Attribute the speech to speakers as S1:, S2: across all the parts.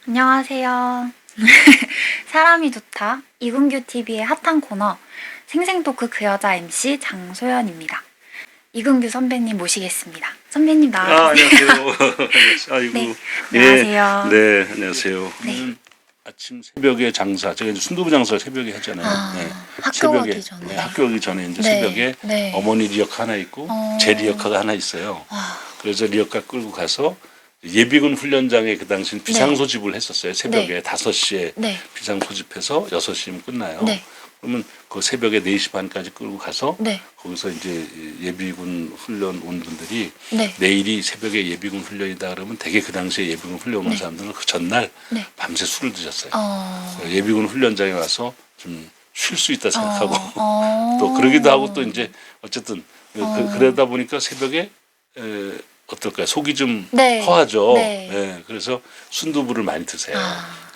S1: 안녕하세요. 사람이 좋다. 이군규 TV의 핫한 코너 생생토크 그 여자 MC 장소연입니다. 이군규 선배님 모시겠습니다. 선배님 나와주세요.
S2: 안녕하세요. 아이고.
S1: 네,
S2: 예,
S1: 안녕하세요.
S2: 네, 안녕하세요.
S1: 네.
S2: 아침 새벽에 장사, 제가 이제 순두부 장사 새벽에 하잖아요. 네.
S1: 학교
S2: 새벽에,
S1: 가기 전에.
S2: 네, 학교 가기 전에 이제
S1: 네,
S2: 새벽에
S1: 네.
S2: 어머니 리어카 하나 있고 제 리어카가 하나 있어요. 그래서 리어카 끌고 가서 예비군 훈련장에 그 당시 비상소집을 했었어요. 새벽에 5시에
S1: 네.
S2: 비상소집해서 6시면 끝나요.
S1: 네.
S2: 그러면 그 새벽에 4시 반까지 끌고 가서
S1: 네.
S2: 거기서 이제 예비군 훈련 온 분들이
S1: 네.
S2: 내일이 새벽에 예비군 훈련이다 그러면 대개 그 당시에 예비군 훈련 온 사람들은 그 전날
S1: 네.
S2: 밤새 술을 드셨어요.
S1: 어...
S2: 예비군 훈련장에 와서 좀 쉴 수 있다 생각하고
S1: 어...
S2: 또 그러기도 하고 또 이제 어쨌든 그러다 보니까 새벽에 어떨까요? 속이 좀
S1: 네.
S2: 허하죠.
S1: 네.
S2: 예, 그래서 순두부를 많이 드세요.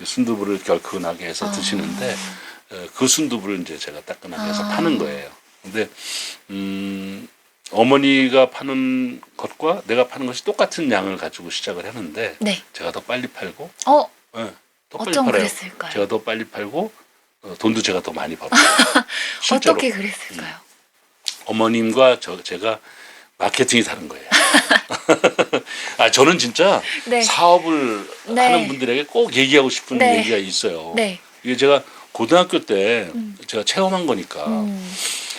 S2: 순두부를 결근하게 해서 드시는데 그 순두부를 이제 제가 따끈하게 해서 파는 거예요. 근데 어머니가 파는 것과 내가 파는 것이 똑같은 양을 가지고 시작을 했는데
S1: 네.
S2: 제가 더 빨리 팔고 예, 더 빨리
S1: 어쩜
S2: 팔아요.
S1: 그랬을까요?
S2: 제가 더 빨리 팔고 돈도 제가 더 많이 벌어요. 실제로
S1: 어떻게 그랬을까요?
S2: 어머님과 제가 마케팅이 다른 거예요. 저는 진짜
S1: 네.
S2: 사업을
S1: 네.
S2: 하는 분들에게 꼭 얘기하고 싶은
S1: 네.
S2: 얘기가 있어요.
S1: 네.
S2: 이게 제가 고등학교 때 제가 체험한 거니까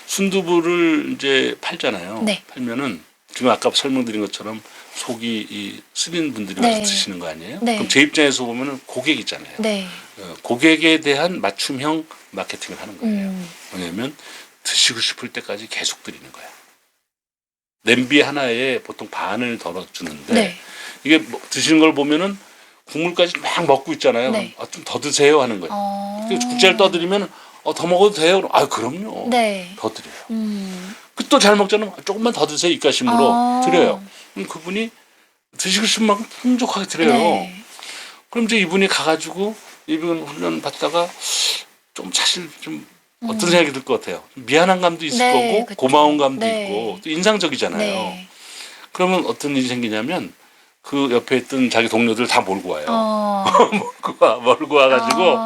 S2: 순두부를 이제 팔잖아요.
S1: 네.
S2: 팔면은 지금 아까 설명드린 것처럼 속이 쓰린 분들이
S1: 네.
S2: 와서 드시는 거 아니에요?
S1: 네.
S2: 그럼 제 입장에서 보면은 고객 있잖아요.
S1: 네.
S2: 고객에 대한 맞춤형 마케팅을 하는 거예요. 왜냐하면 드시고 싶을 때까지 계속 드리는 거야. 냄비 하나에 보통 반을 덜어주는데
S1: 네.
S2: 이게 드시는 걸 보면은 국물까지 막 먹고 있잖아요.
S1: 네.
S2: 좀 더 드세요 하는 거예요. 국자를 떠드리면 더 먹어도 돼요. 그럼요.
S1: 네.
S2: 더 드려요. 또 잘 먹자면 조금만 더 드세요. 입가심으로 드려요. 그럼 그분이 드시고 싶은 만큼 풍족하게 드려요.
S1: 네.
S2: 그럼 이제 이분이 가가지고 예비군 훈련 받다가 좀 사실 좀 어떤 생각이 들 것 같아요. 미안한 감도 있을
S1: 네,
S2: 거고
S1: 그쵸.
S2: 고마운 감도
S1: 네.
S2: 있고 또 인상적이잖아요.
S1: 네.
S2: 그러면 어떤 일이 생기냐면 그 옆에 있던 자기 동료들 다 몰고 와요. 몰고 와가지고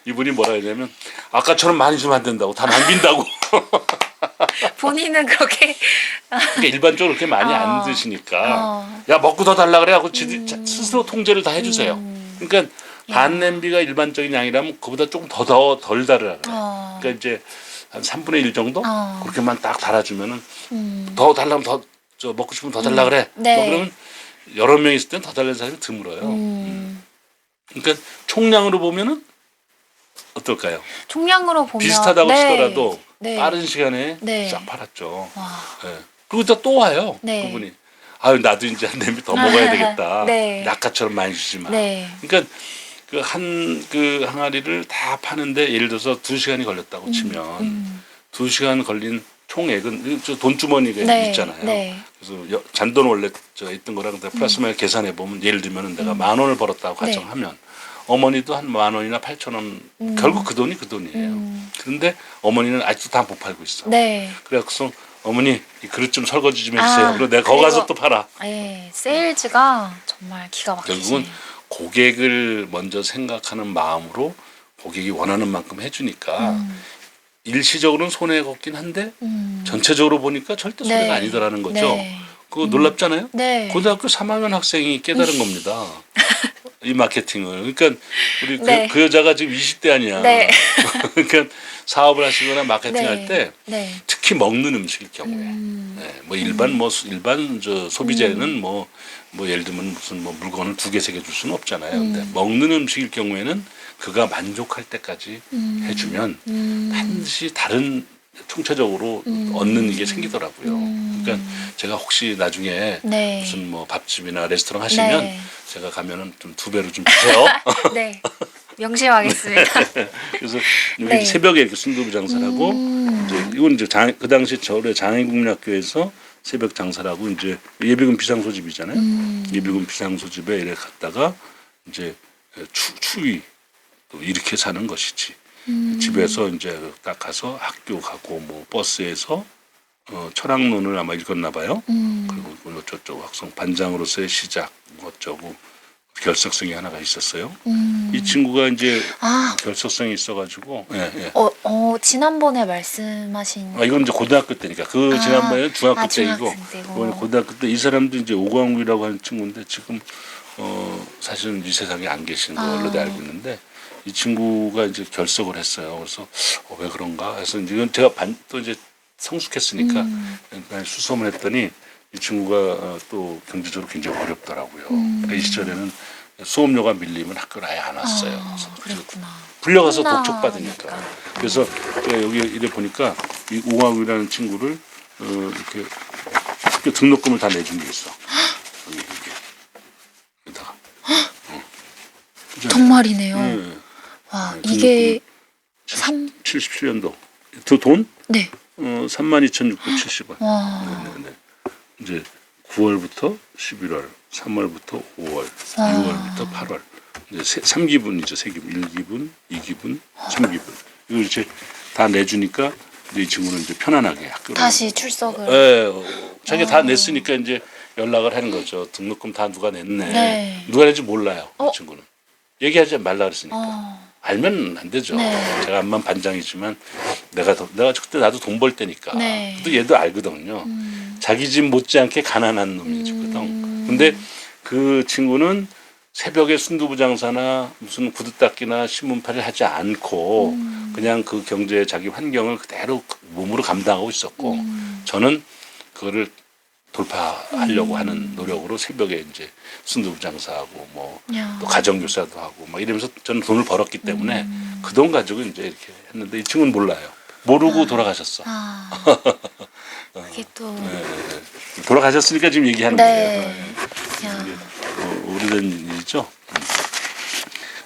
S2: 이분이 뭐라 하냐면 아까처럼 많이 주면 안 된다고 다 남긴다고.
S1: 본인은 그렇게
S2: 그러니까 일반적으로 그렇게 많이 안 드시니까 야 먹고 더 달라 그래 하고 스스로 통제를 다 해주세요. 그러니까 반 냄비가 일반적인 양이라면 그보다 조금 덜 달으라 그래. 그러니까 이제 한 3분의 1 정도 그렇게만 딱 달아주면은 더 달라면 저 먹고 싶으면 더 달라 그래.
S1: 네.
S2: 뭐 그러면 여러 명 있을 땐 더 달라는 사람이 드물어요. 그러니까 총량으로 보면은 어떨까요?
S1: 총량으로 보면
S2: 비슷하다고 치더라도
S1: 네.
S2: 빠른 시간에
S1: 네.
S2: 싹 팔았죠.
S1: 와.
S2: 네. 그리고 또 와요.
S1: 네.
S2: 그분이. 나도 이제 한 냄비 더 먹어야 되겠다.
S1: 네.
S2: 아까처럼 많이 주지 마.
S1: 네.
S2: 그러니까 그 항아리를 다 파는데 예를 들어서 2시간이 걸렸다고 치면 2시간 걸린 총액은 저 돈주머니가
S1: 네.
S2: 있잖아요.
S1: 네.
S2: 그래서 잔돈 원래 있던 거랑 플러스 마이너스 계산해 보면 예를 들면 내가 10,000원을 벌었다고
S1: 네.
S2: 가정하면 어머니도 한 10,000원이나 8,000원 결국 그 돈이 그 돈이에요. 그런데 어머니는 아직도 다 못 팔고 있어.
S1: 네.
S2: 그래서 어머니 이 그릇 좀 설거지 좀 해주세요. 그리고 내가 거기 가서 또 팔아.
S1: 네. 세일즈가 정말 기가 막히시네요.
S2: 결국은 고객을 먼저 생각하는 마음으로 고객이 원하는 만큼 해주니까 일시적으로는 손해 걷긴 한데 전체적으로 보니까 절대 손해가
S1: 네.
S2: 아니더라는 거죠.
S1: 네.
S2: 그거 놀랍잖아요.
S1: 네.
S2: 고등학교 3학년 학생이 깨달은 겁니다. 이 마케팅을. 그러니까 우리
S1: 네.
S2: 그 여자가 지금 20대 아니야.
S1: 네.
S2: 그러니까 사업을 하시거나 마케팅 할 때
S1: 네.
S2: 특히 먹는 음식일 경우에 네, 뭐 일반 저 소비자는 뭐 예를 들면 무슨 뭐 물건을 2개, 3개 줄 수는 없잖아요. 근데 먹는 음식일 경우에는 그가 만족할 때까지 해주면 반드시 다른 총체적으로 얻는 게 생기더라고요. 그러니까 제가 혹시 나중에
S1: 네.
S2: 무슨 뭐 밥집이나 레스토랑 하시면
S1: 네.
S2: 제가 가면은 좀 2배로 좀 주세요.
S1: 네. 명심하겠습니다.
S2: 그래서
S1: 네.
S2: 새벽에 이렇게 순두부 장사를 하고 이제 이건 이제 그 당시 저울에 장애국민학교에서 새벽 장사를 하고 이제 예비군 비상소집이잖아요. 예비군 비상소집에 이렇게 갔다가 이제 추위 또 이렇게 사는 것이지. 집에서 이제 딱 가서 학교 가고 뭐 버스에서 철학론을 아마 읽었나 봐요. 그리고 어쩌고 학생 반장으로서의 시작 뭐 어쩌고 결석성이 하나가 있었어요. 이 친구가 이제
S1: 아,
S2: 결석성이 있어가지고, 예, 예.
S1: 지난번에 말씀하신.
S2: 이건 이제 고등학교 때니까 그 지난번에 중학교 때이고,
S1: 중학생 때고.
S2: 이번에 고등학교 때 이 사람도 이제 오광욱이라고 하는 친구인데 지금 사실은 이 세상에 안 계신 걸로 알고 있는데 이 친구가 이제 결석을 했어요. 그래서 왜 그런가 해서 이건 제가 또 이제 성숙했으니까 그냥 수소문 했더니 이 친구가 또 경제적으로 굉장히 어렵더라고요. 그러니까 이 시절에는 수업료가 밀리면 학교를 아예 안 왔어요. 그래서
S1: 그랬구나.
S2: 불려가서
S1: 혼나니까.
S2: 독촉받으니까. 그래서 제가 여기 이래 보니까 이 오광욱이라는 친구를 이렇게 학교 등록금을 다 내준 게 있어. 여기 이렇게. 여기다가.
S1: 정말이네요.
S2: 네.
S1: 와,
S2: 네,
S1: 이게
S2: 77년도. 돈?
S1: 네.
S2: 32,670원.
S1: 와.
S2: 네. 이제 9월부터 11월, 3월부터 5월, 6월부터 8월. 이제 3기분이죠. 3기분. 1기분, 2기분, 3기분. 이걸 이제 다 내주니까 이제 이 친구는 이제 편안하게 학교를.
S1: 다시 출석을.
S2: 예, 자기가 다 냈으니까 이제 연락을 하는 거죠. 등록금 다 누가 냈네.
S1: 네.
S2: 누가 냈는지 몰라요. 이 친구는. 얘기하지 말라 그랬으니까. 알면 안 되죠.
S1: 네.
S2: 제가 암만 반장이지만 내가 그때 나도 돈 벌 때니까.
S1: 네.
S2: 또 얘도 알거든요. 자기 집 못지않게 가난한 놈이거든. 근데 그 친구는 새벽에 순두부 장사나 무슨 구두 닦기나 신문팔이를 하지 않고 그냥 그 경제 자기 환경을 그대로 몸으로 감당하고 있었고 저는 그거를 돌파하려고 하는 노력으로 새벽에 이제 순두부 장사하고 뭐 또 가정교사도 하고 막 이러면서 저는 돈을 벌었기 때문에 그 돈 가지고 이제 이렇게 했는데 이 친구는 몰라요. 모르고 돌아가셨어.
S1: 그게 또.
S2: 네. 돌아가셨으니까 지금 얘기하는
S1: 네.
S2: 거예요. 이게 오래된 일이죠.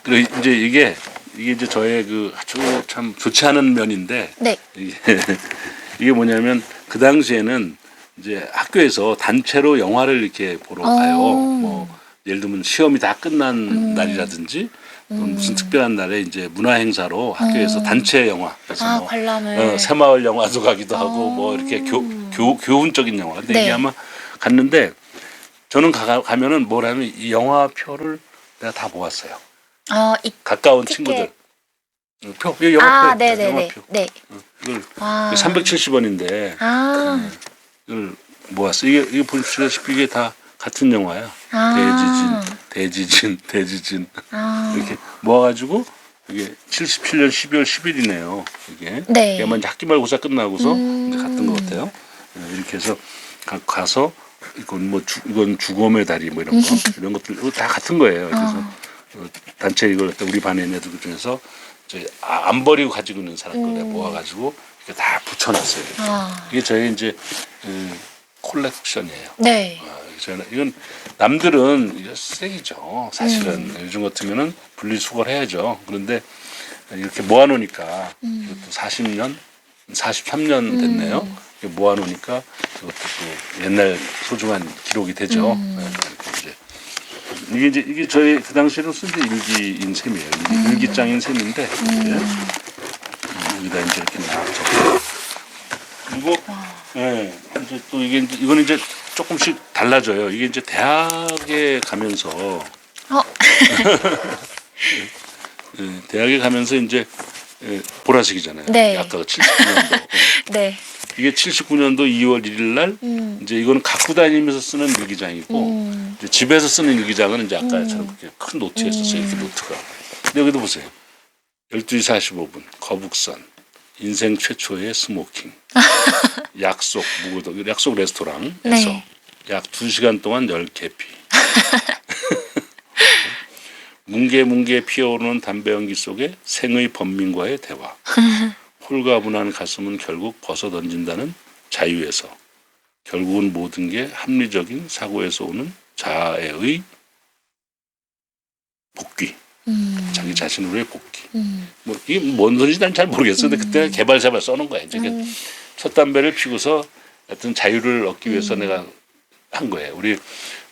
S2: 그리고 이제 이게 이제 저의 그 아주 참 좋지 않은 면인데
S1: 네.
S2: 이게 뭐냐면 그 당시에는 이제 학교에서 단체로 영화를 이렇게 보러 가요. 뭐 예를 들면 시험이 다 끝난 날이라든지 또 무슨 특별한 날에 이제 문화 행사로 학교에서 단체 영화 그래서 뭐
S1: 관람을.
S2: 새마을 영화도 가기도 하고 뭐 이렇게 교훈적인 영화. 근데 이게
S1: 네.
S2: 아마 갔는데 저는 가면은 뭐라면 이 영화표를 내가 다 모았어요. 가까운
S1: 티켓.
S2: 친구들. 표, 이거 영화표.
S1: 네네네.
S2: 영화표.
S1: 네.
S2: 이걸
S1: 와.
S2: 370원인데 이걸 모았어. 이게 보시다시피 이게 다 같은 영화야. 대지진. 이렇게 모아가지고 이게 77년 12월 10일이네요. 이게.
S1: 네.
S2: 이게 아마 이제 학기말고사 끝나고서 이제 갔던 것 같아요. 이렇게 해서 가서 이건 죽음의 다리 뭐 이런 거 이런 것들 이거 다 같은 거예요. 그래서 단체 이걸 갖다 우리 반에 있는 애들 중에서 저희 안 버리고 가지고 있는 사람들 모아가지고 이렇게 다 붙여놨어요. 이게 저희 이제 콜렉션이에요.
S1: 네.
S2: 저는 이건 남들은 이거 쓰레기죠. 사실은 요즘 같으면은 분리수거를 해야죠. 그런데 이렇게 모아놓으니까 이것도 40년, 43년 됐네요. 이렇게 모아놓으니까 그것도 또 옛날 소중한 기록이 되죠. 이렇게 이게 저희 그 당시에는 쓴 게 일기인 셈이에요. 일기장인 셈인데 여기다 이제 이렇게 막 적고 그리고 이제 또 이거는 이제 조금씩 달라져요. 이게 이제 대학에 가면서 대학에 가면서 이제 보라색이잖아요.
S1: 네.
S2: 아까 79년도.
S1: 네.
S2: 이게 79년도 2월 1일 날 이제 이거는 갖고 다니면서 쓰는 일기장이고 이제 집에서 쓰는 일기장은 이제 아까처럼 그렇게 큰 노트에 썼어요. 이렇게 노트가. 근데 여기도 보세요. 12시 45분 거북선 인생 최초의 스모킹 약속 무고도 약속 레스토랑에서
S1: 네.
S2: 약 2시간 동안 10개피 뭉게뭉게 피어오르는 담배 연기 속에 생의 번민과의 대화 홀가분한 가슴은 결국 벗어던진다는 자유에서 결국은 모든 게 합리적인 사고에서 오는 자아의 복귀 자기 자신으로의 복귀 뭐 이게 뭔 소리인지 난 잘 모르겠어요. 근데 그때 개발사발 써놓은 거야. 이제 첫 담배를 피고서 하여튼 자유를 얻기 위해서 내가 한 거예요. 우리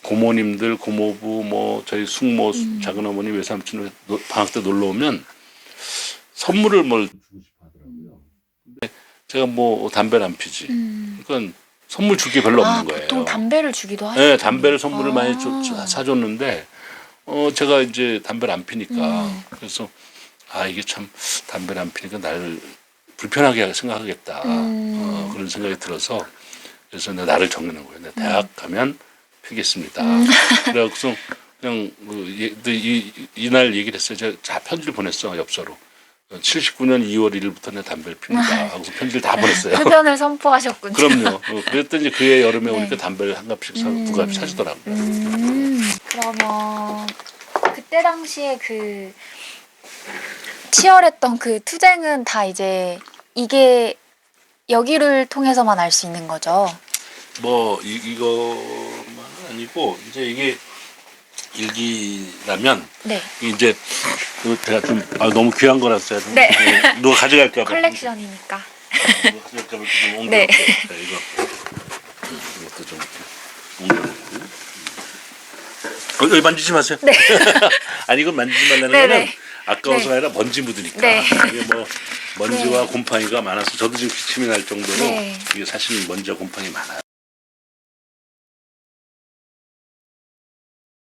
S2: 고모님들, 고모부, 뭐 저희 숙모, 작은 어머니, 외삼촌 방학 때 놀러 오면 선물을 뭘 주고 싶어 하더라고요. 근데 제가 뭐 담배를 안 피지. 그러니까 선물 줄 게 별로 없는 거예요.
S1: 보통 담배를 주기도 하죠.
S2: 네, 담배를 선물을 많이 사줬는데 제가 이제 담배를 안 피니까 그래서 이게 참 담배를 안 피니까 날 불편하게 생각하겠다. 그런 생각이 들어서 그래서 내가 나를 정해놓은 거예요. 내가 대학 가면 피겠습니다. 그래서 그냥 이날 얘기를 했어요. 제가 편지를 보냈어 엽서로. 79년 2월 1일부터 내가 담배를 핍니다. 하고서 편지를 다 보냈어요.
S1: 흡연을 선포하셨군요.
S2: 그럼요. 그랬더니 그해 여름에
S1: 네.
S2: 오니까 담배를 한 갑씩 두 갑씩 사주더라고요.
S1: 그러면 그때 당시에 그 치열했던 그 투쟁은 다 이제 이게 여기를 통해서만 알 수 있는 거죠.
S2: 뭐 이거만 아니고 이제 이게 일기라면
S1: 네.
S2: 이제 제가 좀 너무 귀한 거라서 제가
S1: 네.
S2: 누가 가져갈까 봐
S1: 컬렉션이니까.
S2: 누가 가져갈까 봐좀 옮겨놓고
S1: 네.
S2: 자, 이것도 좀 옮겨놓고 여기 만지지 마세요.
S1: 네.
S2: 아니 이건 만지지 말라는
S1: 네,
S2: 거는
S1: 네.
S2: 아까워서가
S1: 네.
S2: 아니라 먼지 묻으니까
S1: 네.
S2: 이게 뭐 먼지와 곰팡이가 많아서 저도 지금 기침이 날 정도로
S1: 네.
S2: 이게 사실 먼지와 곰팡이 많아요.